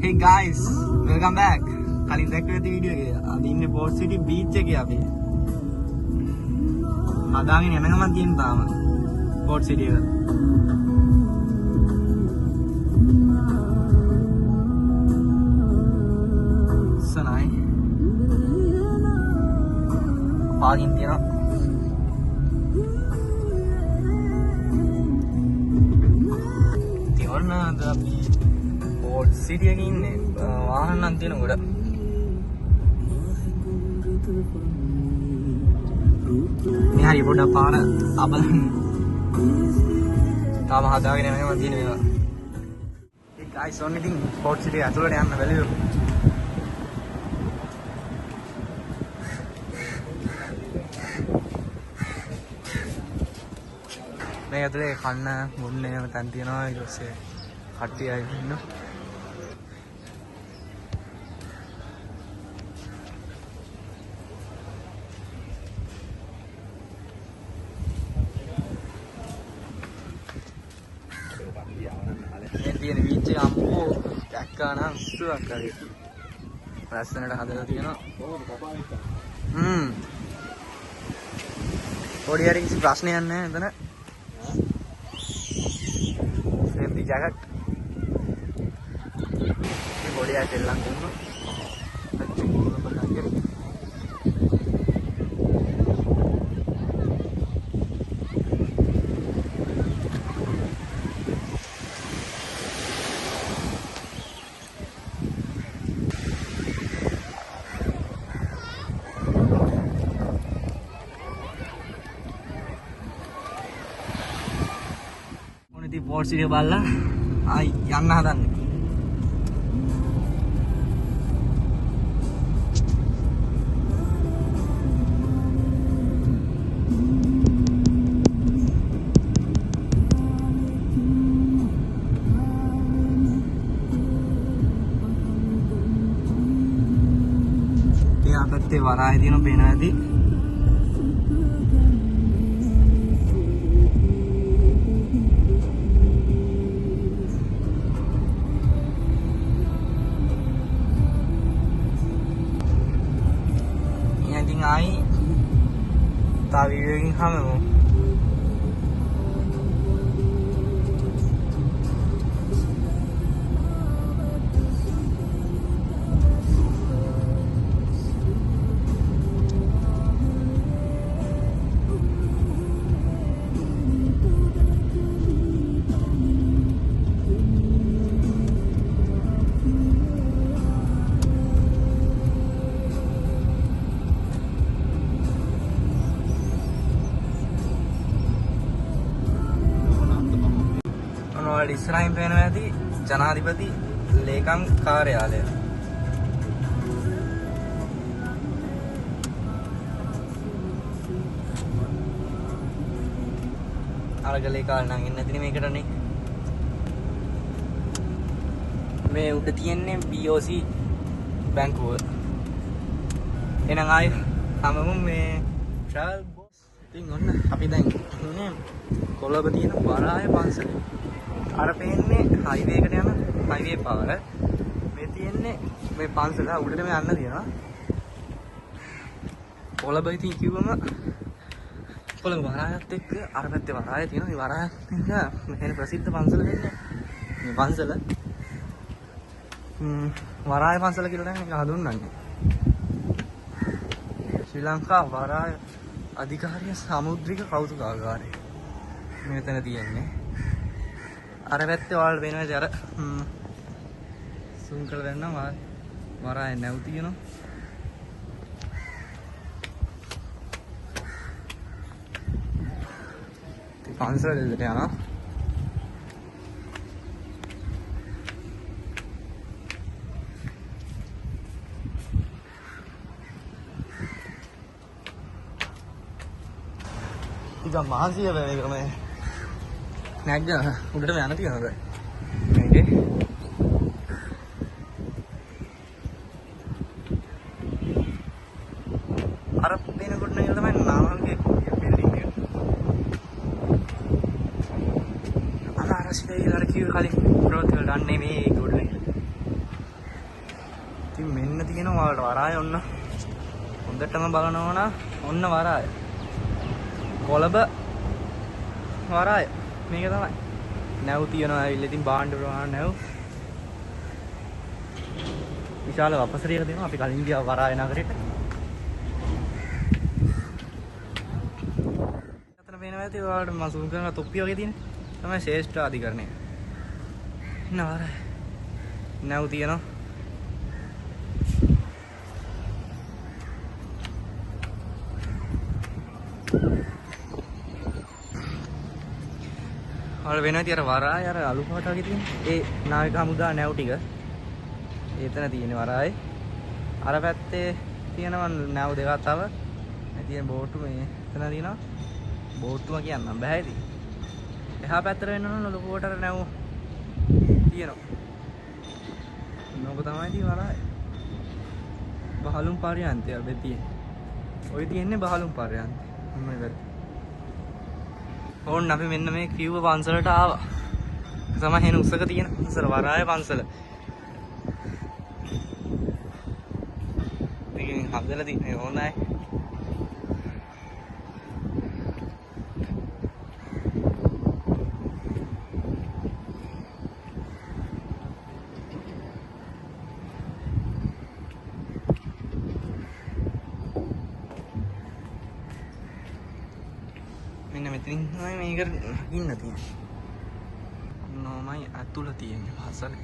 Hey guys, welcome back. කලින් දැක්ක ඇති වීඩියෝ එකේ අපි ඉන්නේ පෝට් සිටි බීච් එකේ අපි. හදාගෙන යන ගමන් තියෙන තාම පෝට් සිටි එක. සනයි. පාගින් තියෙනවා. තියොන්නද අපි පෝට් සිටි එකේ ඉන්නේ වාහන නම් තියෙන ගොඩ. මේ හරි පොඩ්ඩක් පාර අබලන්න. තාම හදාගෙන යනවා තියෙන මේවා. ඒ ගයිස් ඔන්න ඉතින් පෝට් සිටි ඇතුළට යන්න බැලියෝ. මේ ඇතුලේ කන්න බොන්න එහෙම තැන් තියෙනවා. ඊට පස්සේ කට්ටිය අය ඉන්නවා. මේ තියෙන බීච් එක අම්මෝ දැක්කා නම් සුවක් කරේ. ලස්සනට හදලා තියෙනවා. පොඩි හරි කිසි ප්‍රශ්නයක් නැහැ එතන. Safety jacket. මේ පොඩි යට එල්ලන් කරනවා. පෝට් සිටි එක බලලා ආයි යන්න හදන්නේ. එයා පැත්තේ වරාය තියෙන පේන ඇති. ආයි තා වීඩියෝ එකකින් හමු. ඉස්සරහින් පේනවා ඇති ජනාධිපති ලේකම් කාර්යාලය. අරගලේ කාල් නම් එන්නේ නැතිනේ මේකටනේ. මේ උඩ තියෙන්නේ BOC බැංකුව. එහෙනම් ආයි හැමෝම මේ travel boss ඉතින් ඔන්න අපි දැන් ඉන්නේ කොළඹ තියෙන වරාය පන්සලේ. අර පේන්නේ හයිවේ එකට යන හයිවේ පාර. මේ තියෙන්නේ මේ පන්සල උඩටම යන්න තියෙනවා. කොළඹ ඉතින් කිව්වම කොළඹ වරායත් එක්ක අර පැත්තේ වරාය තියෙනවා. මේ වරායත් එක්ක මෙහෙම ප්‍රසිද්ධ පන්සල දෙන්නේ. මේ පන්සල වරාය පන්සල කියලා නම් මේක හඳුන්වන්නේ. ශ්‍රී ලංකා වරාය අධිකාරිය සමුද්‍රික කෞතුකාගාරය මෙතන තියෙන්නේ. අර පැත්තේ ඔයාලට පේනවා ඉතින් අර zoom කරලා දෙන්නම් වරාය නැව් තියෙනවා. ඉතින් පන්සල දෙකට යනවා. ඉතින් මහන්සිය මේක මේ නැග්ග උඩටම යන්න තියෙනවද මේකේ අර පේනකොට නේද තමයි නාමල්ගේ බිල්ඩින් එක අර ස්ටේජ් කිව්ව කලින් ප්‍රොත් වල දන්නේ මේ ගොඩ නේ ඉතින් මෙන්න තියෙනවා වලට වරාය ඔන්න හොඳටම බලනවා නම් ඔන්න වරාය කොළඹ වරාය මේක තමයි නැව් තියනවා ඇවිල්ලා ඉතින් බාණ්ඩ ප්‍රමාණ නැව් විශාල වපසරියක දෙනවා අපි කලින් ගියා වරාය නගරෙට අතන පේනවා ඇති ඔයාලට මම zoom කරන තොප්පිය වගේ තියෙන තමයි ශ්‍රේෂ්ඨ අධිකරණය ඉන්න වරාය නැව් තියනවා ඔයාලා වෙනවා ඉතින් අර වරාය අර අලු පාට වගේ තියෙන ඒ නාවික හමුදා නැව් ටික එතන තියෙන වරාය අර පැත්තේ තියෙනවා නැව් දෙකක් තව තියෙන බෝට්ටු මේ එතන තියෙනවා බෝට්ටුම කියන්නම් බෑ ඉතින් එහා පැත්තට වෙනවනම් ලොකුවට අර නැව් තියෙනවා නෝක තමයි ඉතින් වරාය බහලුම් පරියන්තය අර තියෙන්නේ ඔය තියෙන්නේ බහලුම් පරියන්තය මොන්නේ වැරදි ඕන්න අපි මෙන්න මේ කිව්ව පන්සලට ආවා. තමයි හෙන උස්සක තියෙන පන්සල වරාය පන්සල. ඉතින් හදලා තියෙන්නේ ඕනයි. මෙන්න මෙතනින් තමයි මේක ඉන්න තියෙන්නේ. නෝමයි අතුල තියෙන්නේ පහසල.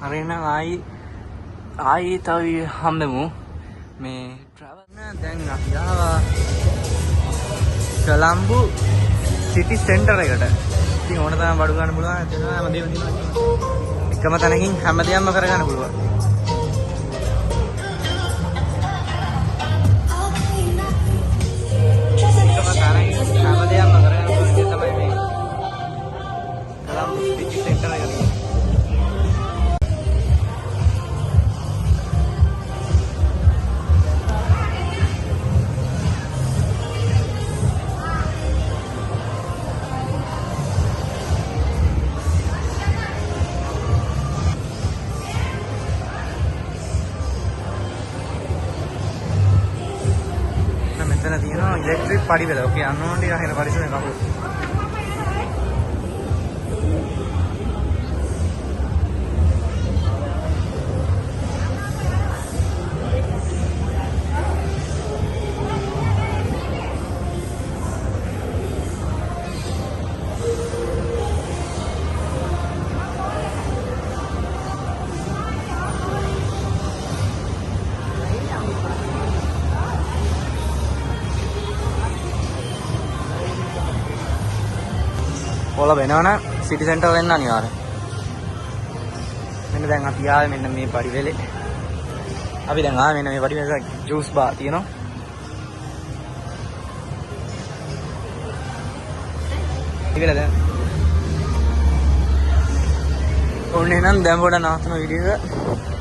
අර එන ආයි තව හම්බෙමු මේ ට්‍රැවල් නා දැන් අපි ආවා කොළඹ සිටි සෙන්ටර් එකට. ඉතින් ඕන තරම් බඩු ගන්න පුළුවන්. එතන හැමදේම තියෙනවා. එකම තැනකින් හැමදේම කරගන්න පුළුවන්. එකම තැනකින් හැමදේම කරගන්න පුළුවන්. ඒ තමයි මේ කොළඹ සිටි සෙන්ටර් එක. මෙතන තියෙනවා ඉලෙක්ට්‍රික් පඩිපෙළ. ඔකේ යන්න ඕනේ ටික හෙන පරිසරේ කපුව. කොළඹ වෙනවනම් සිටි සෙන්ටර් වෙන්න අනිවාර්යයෙන්. මෙන්න දැන් අපි ආවේ මෙන්න මේ පඩිපෙළේ. අපි දැන් ආවේ මෙන්න මේ පඩිපෙළේ ජූස් බාර් තියෙනවා. ඉතින් දැන් ඕනේ නම් දැන් පොඩ නවත්තන වීඩියෝ එක